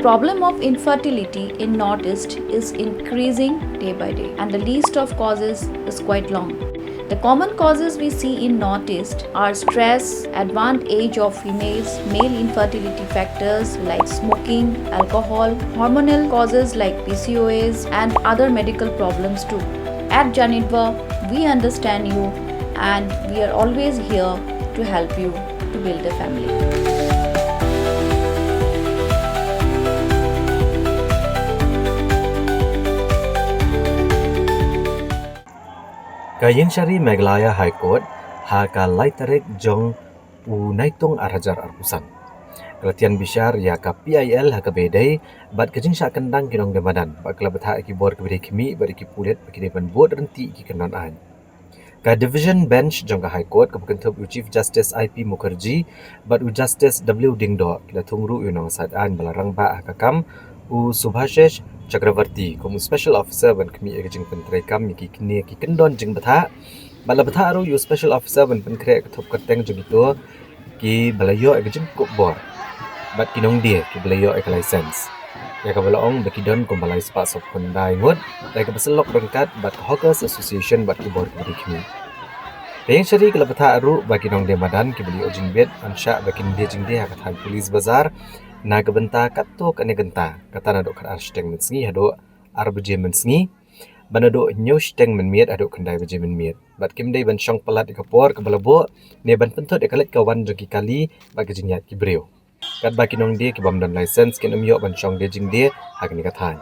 problem of infertility in Northeast is increasing day by day, and the list of causes is quite long. The common causes we see in Northeast are stress, advanced age of females, male infertility factors like smoking, alcohol, hormonal causes like PCOS, and other medical problems too. At Janitva, we understand you and we are always here to help you to build a family. Kayeng Syari Meghalaya High Court haka laitarik jong unaitung arajar arpusan. Kelatian bisyar ya ka PIL haka bedai bat kajing syak kendang kinong de Madan bat kelabetha ki bor ke bedai kimi bat ki pulet ki depan bot renti ki kenon an. Ka Division Bench jong ka High Court ka bukantup Chief Justice IP Mukherjee bat Justice W Dingdo kila tungru unong sadan balarang ba haka kam Subhashish Chakravarti como Special Officer ban kami jing pentrai kam ki kini ki kendon jing betha bala betha aru Special Officer ban penkre ka thop kateng jing itu ki balayo jing kop bor bat ki Nongdie ki balayo ek license ya ka balaong ba ki don ko balai spa sop kondai ngot dai ka baselok rengkat bat Hawkers Association bat ki bor ki kini Kayeng Syari kala betha aru ba ki Nongdie Madan ki bali jing bet ansha ba ki Jingdei hak thai police bazar na gabenta katto kane genta kata na do kan arsteng men sngi hado arbje men sngi banado nyo steng men miet ado kendai beje men miet bat kim dei ban syong pelat ka por ka balabo ne ban pentot ekalet kawan jogi kali ba ke jinyat ki breu kat ba kinong de ki bam dan license ken umyo ban syong de jingde hak ni kathan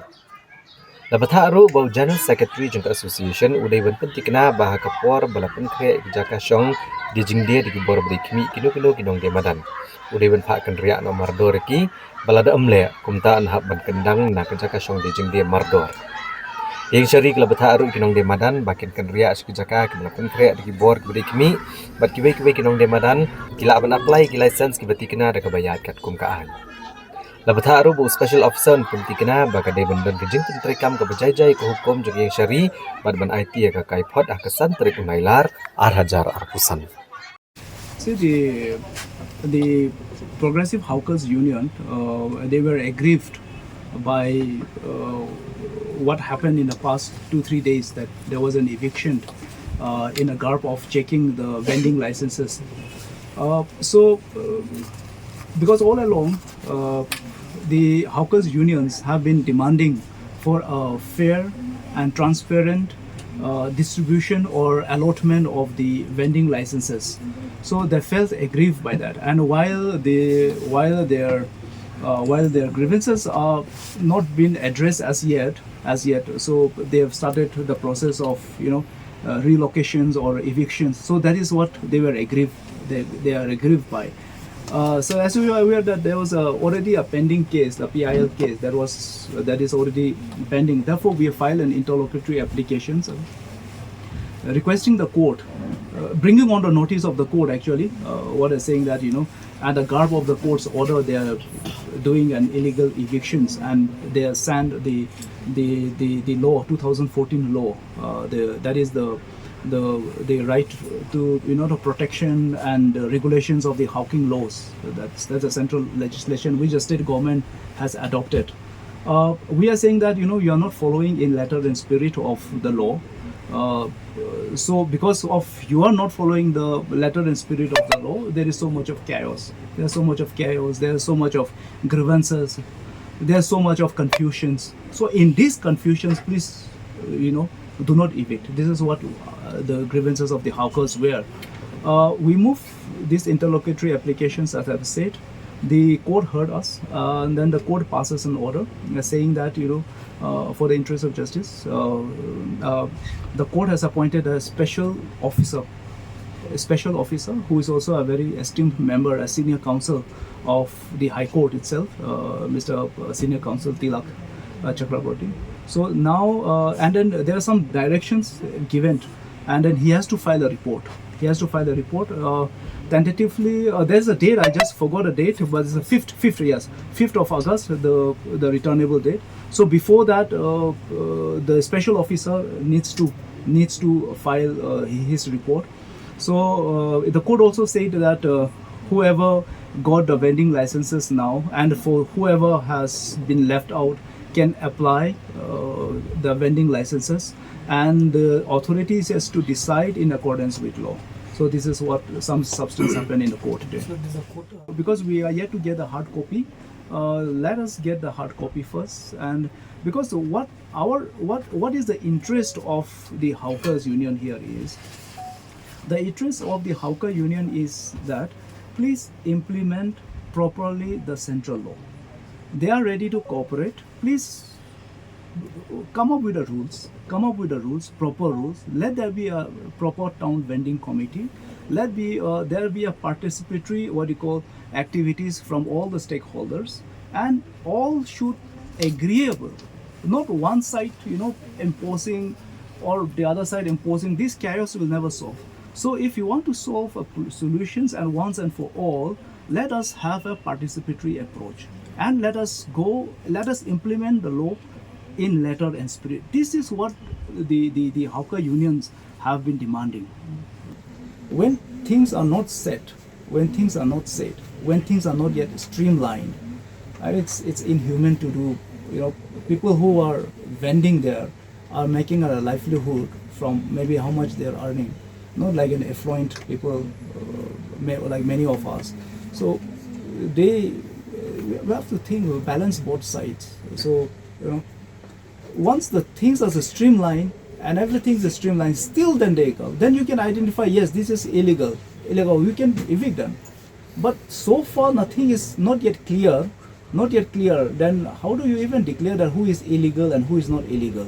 la batha ro ba general secretary jong association udai ban pentikna ba ka por bala penkre jaka syong de jingde di bor bri kimi kilo kinong de Madan udai ban pha kan ria no mardor ki balada amle kumta an hab ban kendang na kejaka syong de jingde mardor Kayeng Syari kala betha aru kinong de Madan bakin kan ria sekejaka ki bala penkre di bor bri kimi bat kiwe kinong de Madan kila ban apply ki license ki bati kena da ka bayat kat kum kaan la betha aru bu special officer penti kena baga de ban kejing pentri kam ka bajai ko hukum jog Kayeng Syari bat ban IT ka kai phot akasan trik unailar hajar arpusan See, the Progressive Hawkers Union, they were aggrieved by what happened in the past 2-3 days, that there was an eviction in a garb of checking the vending licenses. Because all along, the Hawkers unions have been demanding for a fair and transparent distribution or allotment of the vending licenses. So they felt aggrieved by that, and while their grievances are not been addressed as yet, so they have started the process of relocations or evictions. So that is what they were aggrieved. They are aggrieved by. So as you are aware that there was already a pending case, a PIL case that is already pending. Therefore, we have filed an interlocutory application requesting the court, bringing on the notice of the court actually, what is saying that at the garb of the court's order they are doing an illegal evictions and they are sand the law 2014 law, that is the right to the protection and regulations of the hawking laws. That's a central legislation which the state government has adopted. We are saying that you are not following in letter and spirit of the law. So because of you are not following the letter and spirit of the law, there is so much of chaos. There's so much of chaos. There's so much of grievances. There's so much of confusions. So in these confusions, please, do not evict. This is what the grievances of the hawkers were. We move these interlocutory applications, as I've said. The court heard us, and then the court passes an order saying that for the interest of justice, the court has appointed a special officer who is also a very esteemed member, a senior counsel of the High Court itself, Mr. Senior Counsel Tilak Chakraborty. So now, and then there are some directions given, and then he has to file a report. Tentatively, there's a date, I just forgot a date, but it's the 5th of August, the returnable date. So before that, the special officer needs to file his report. So the court also said that whoever got the vending licenses now, and for whoever has been left out can apply the vending licenses, and the authorities has to decide in accordance with law. So this is what some substance happened in the court today. Because we are yet to get the hard copy, let us get the hard copy first. And because what is the interest of the hawkers union here is, the interest of the hawker union is that please implement properly the central law. They are ready to cooperate. Please come up with the rules, proper rules. Let there be a proper town vending committee. Let there be a participatory, what you call, activities from all the stakeholders, and all should agreeable, not one side imposing or the other side imposing. This chaos will never solve. So if you want to solve solutions and once and for all, let us have a participatory approach, and let us implement the law in letter and spirit. This is what the hawker unions have been demanding. When things are not set, when things are not said, when things are not yet streamlined, and it's inhuman to do. People who are vending there are making a livelihood from maybe how much they are earning, not like an affluent people like many of us. So we have to think, balance both sides. So once the things are streamlined and everything is streamlined, still then you can identify, yes, this is illegal, you can evict them. But so far nothing is not yet clear. Then how do you even declare that who is illegal and who is not illegal?